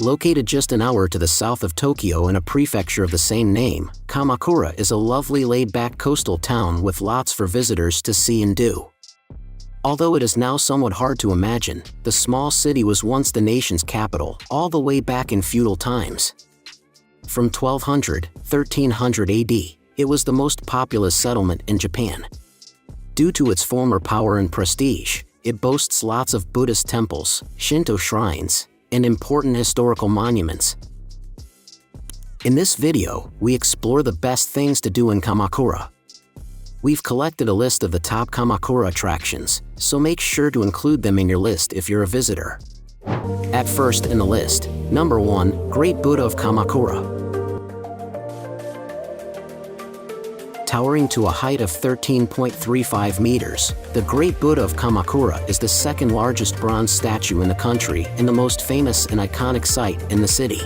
Located just an hour to the south of Tokyo in a prefecture of the same name, Kamakura is a lovely laid-back coastal town with lots for visitors to see and do. Although it is now somewhat hard to imagine, the small city was once the nation's capital, all the way back in feudal times. From 1300 AD, it was the most populous settlement in Japan. Due to its former power and prestige, it boasts lots of Buddhist temples, Shinto shrines, and important historical monuments. In this video, we explore the best things to do in Kamakura. We've collected a list of the top Kamakura attractions, so make sure to include them in your list if you're a visitor. At first in the list, number 1, Great Buddha of Kamakura. Towering to a height of 13.35 meters, the Great Buddha of Kamakura is the second largest bronze statue in the country and the most famous and iconic site in the city.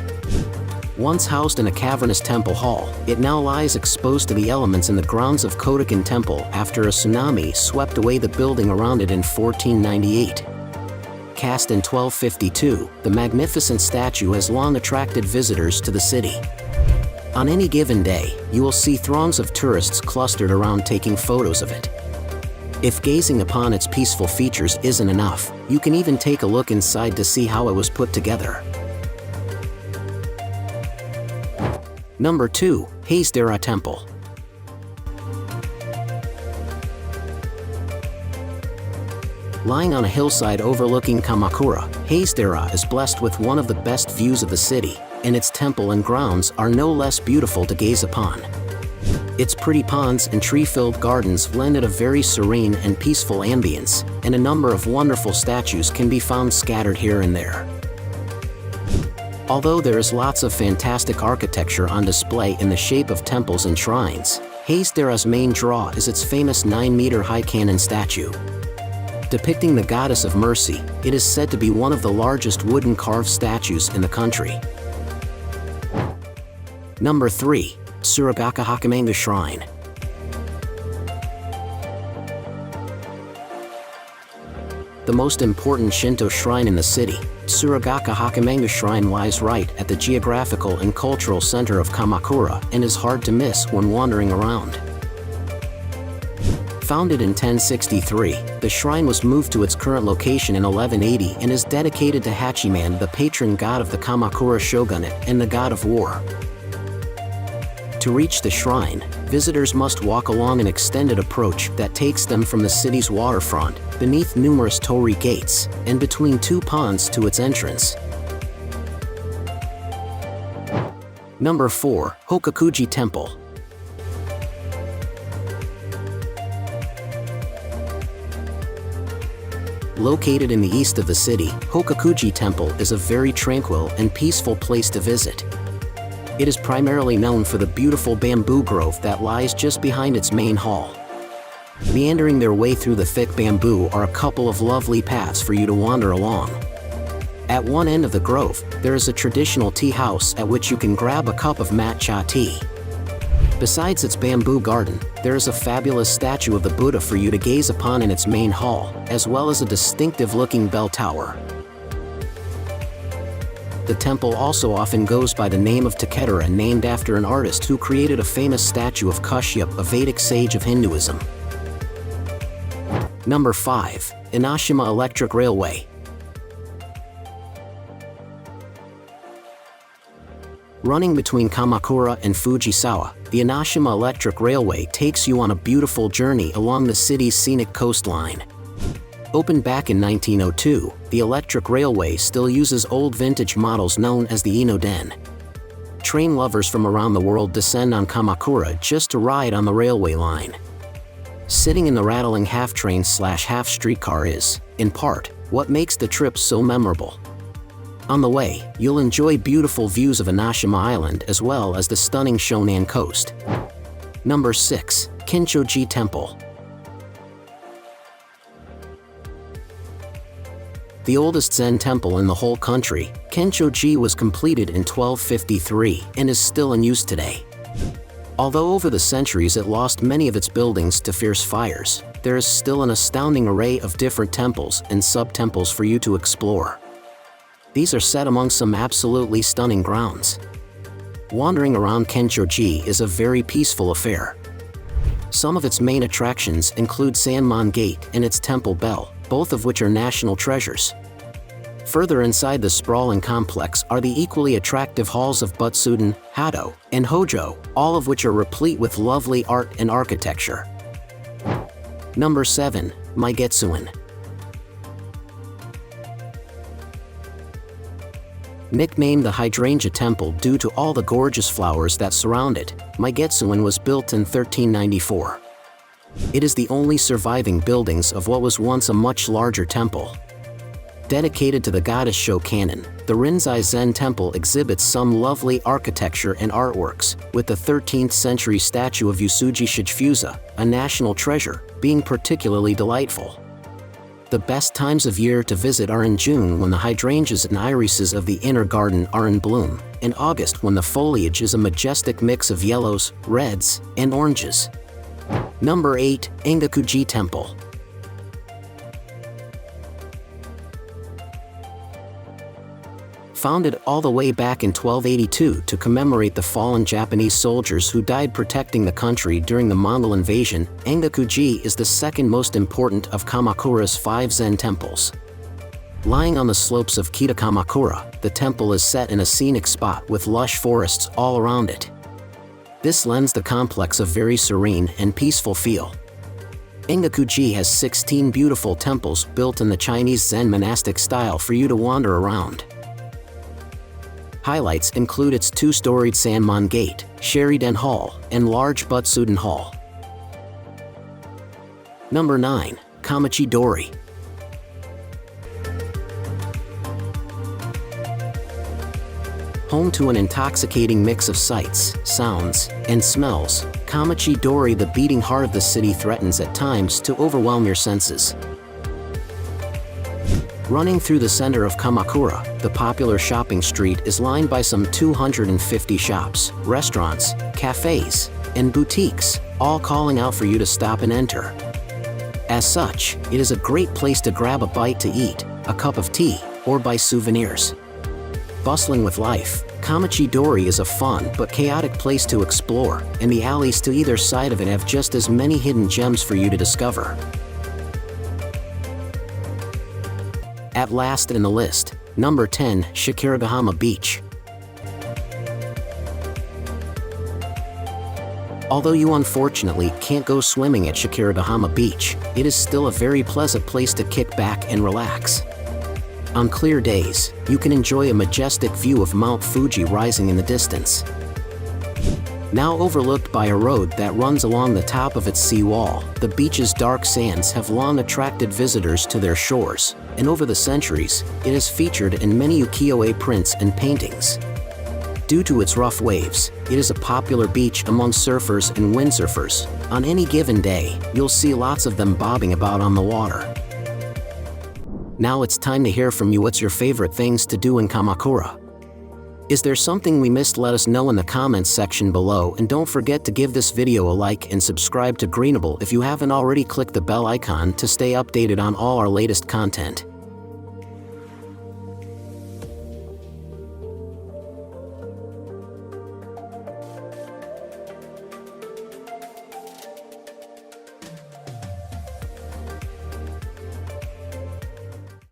Once housed in a cavernous temple hall, it now lies exposed to the elements in the grounds of Kodokan Temple after a tsunami swept away the building around it in 1498. Cast in 1252, the magnificent statue has long attracted visitors to the city. On any given day, you will see throngs of tourists clustered around taking photos of it. If gazing upon its peaceful features isn't enough, you can even take a look inside to see how it was put together. Number 2, Hase-Dera Temple. Lying on a hillside overlooking Kamakura, Hase-Dera is blessed with one of the best views of the city, and its temple and grounds are no less beautiful to gaze upon. Its pretty ponds and tree-filled gardens blend a very serene and peaceful ambience, and a number of wonderful statues can be found scattered here and there. Although there is lots of fantastic architecture on display in the shape of temples and shrines, Hase-Dera's main draw is its famous 9-meter-high cannon statue. Depicting the goddess of mercy, it is said to be one of the largest wooden carved statues in the country. Number 3, Tsurugaoka Hachimangu Shrine. The most important Shinto shrine in the city, Tsurugaoka Hachimangu Shrine lies right at the geographical and cultural center of Kamakura and is hard to miss when wandering around. Founded in 1063, the shrine was moved to its current location in 1180 and is dedicated to Hachimangu, the patron god of the Kamakura shogunate and the god of war. To reach the shrine, visitors must walk along an extended approach that takes them from the city's waterfront, beneath numerous torii gates, and between 2 ponds to its entrance. Number 4, Hokokuji Temple. Located in the east of the city, Hokokuji Temple is a very tranquil and peaceful place to visit. It is primarily known for the beautiful bamboo grove that lies just behind its main hall. Meandering their way through the thick bamboo are a couple of lovely paths for you to wander along. At one end of the grove, there is a traditional tea house at which you can grab a cup of matcha tea. Besides its bamboo garden, there is a fabulous statue of the Buddha for you to gaze upon in its main hall, as well as a distinctive-looking bell tower. The temple also often goes by the name of Takedara, named after an artist who created a famous statue of Kashyap, a Vedic sage of Hinduism. Number 5, Enoshima Electric Railway. Running between Kamakura and Fujisawa, the Enoshima Electric Railway takes you on a beautiful journey along the city's scenic coastline. Opened back in 1902, the electric railway still uses old vintage models known as the Ino-den. Train lovers from around the world descend on Kamakura just to ride on the railway line. Sitting in the rattling half-train/half streetcar is, in part, what makes the trip so memorable. On the way, you'll enjoy beautiful views of Enoshima Island as well as the stunning Shonan coast. Number 6, Kencho-ji Temple. The oldest Zen temple in the whole country, Kencho-ji was completed in 1253 and is still in use today. Although over the centuries it lost many of its buildings to fierce fires, there is still an astounding array of different temples and sub-temples for you to explore. These are set among some absolutely stunning grounds. Wandering around Kencho-ji is a very peaceful affair. Some of its main attractions include Sanmon Gate and its temple bell, both of which are national treasures. Further inside the sprawling complex are the equally attractive halls of Butsuden, Hado, and Hojo, all of which are replete with lovely art and architecture. Number 7. Meigetsuin. Nicknamed the Hydrangea Temple due to all the gorgeous flowers that surround it, Meigetsuin was built in 1394. It is the only surviving buildings of what was once a much larger temple. Dedicated to the goddess Shokanen, the Rinzai Zen Temple exhibits some lovely architecture and artworks, with the 13th century statue of Usuji Shichifusa, a national treasure, being particularly delightful. The best times of year to visit are in June when the hydrangeas and irises of the inner garden are in bloom, and August when the foliage is a majestic mix of yellows, reds, and oranges. Number 8. Engaku-ji Temple. Founded all the way back in 1282 to commemorate the fallen Japanese soldiers who died protecting the country during the Mongol invasion, Engaku-ji is the second most important of Kamakura's 5 Zen temples. Lying on the slopes of Kita Kamakura, the temple is set in a scenic spot with lush forests all around it. This lends the complex a very serene and peaceful feel. Engaku-ji has 16 beautiful temples built in the Chinese Zen monastic style for you to wander around. Highlights include its 2-storied Sanmon Gate, Shiriden Hall, and large Butsuden Hall. Number 9. Komachi Dori. Home to an intoxicating mix of sights, sounds, and smells, Komachi Dori, the beating heart of the city, threatens at times to overwhelm your senses. Running through the center of Kamakura, the popular shopping street is lined by some 250 shops, restaurants, cafes, and boutiques, all calling out for you to stop and enter. As such, it is a great place to grab a bite to eat, a cup of tea, or buy souvenirs. Bustling with life, Komachi Dori is a fun but chaotic place to explore, and the alleys to either side of it have just as many hidden gems for you to discover. At last in the list, number 10, Shichirigahama Beach. Although you unfortunately can't go swimming at Shichirigahama Beach, it is still a very pleasant place to kick back and relax. On clear days, you can enjoy a majestic view of Mount Fuji rising in the distance. Now overlooked by a road that runs along the top of its seawall, the beach's dark sands have long attracted visitors to their shores, and over the centuries, it is featured in many ukiyo-e prints and paintings. Due to its rough waves, it is a popular beach among surfers and windsurfers. On any given day, you'll see lots of them bobbing about on the water. Now it's time to hear from you. What's your favorite things to do in Kamakura? Is there something we missed? Let us know in the comments section below, and don't forget to give this video a like and subscribe to Greenable if you haven't already. Click the bell icon to stay updated on all our latest content.